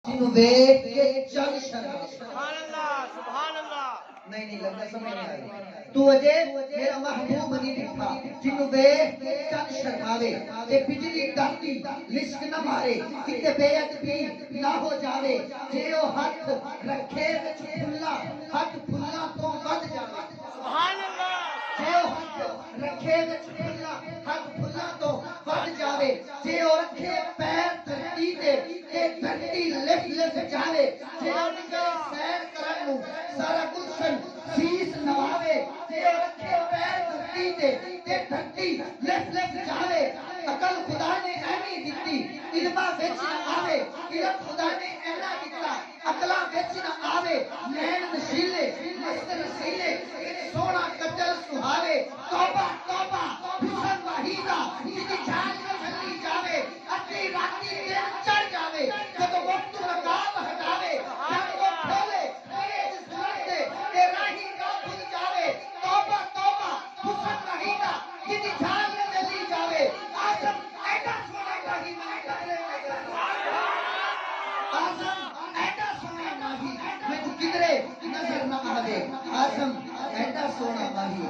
جنوں دیکھ کے چل شرما سبحان اللہ سبحان اللہ نہیں لگتا سمجھ نہیں آئی تو اجے میرا محبوب نہیں دکھا جنوں دیکھ کے چل شرماوے تے بجلی ڈاکی لشک نہ مارے کتے بے ادبی نہ ہو جاوے جے او ہاتھ رکھے وچ پھلا ہاتھ پھلا تو ود جاوے سبحان اللہ جے او ہاتھ رکھے وچ پھلا ہاتھ پھلا تو ود جاوے جے او رکھے پیر دھرتی تے تے دھرتی لف لف جاوے جے او نکلے سیر کرن نوں سارا گلشن شیش نواوے جے او رکھے پیر دھرتی تے دھرتی لف لف جاوے عقل خدا نے ایویں دتی علما وچ نہ آوے علم خدا نے اینا دتا عقلاں وچ نہ آوے نین نشیلے مست رسیلے سونا کجل سہاوے توبہ توبہ حسن وحیدہ جدی جان نہ چلی جاوے اتی راتی دن چڑھ جاوے جدو وقت رکاب ہٹاوے جب وہ کھولے تیز سورت دے تے راہی کا بھول جاوے توبہ توبہ حسن وحیدہ جدی جان نہ چلی جاوے آزم ایڈا سونا ماہی آزم ایڈا سونا ماہی میں تو کدرے نظر نہ آوے آزم ایڈا سونا ماہی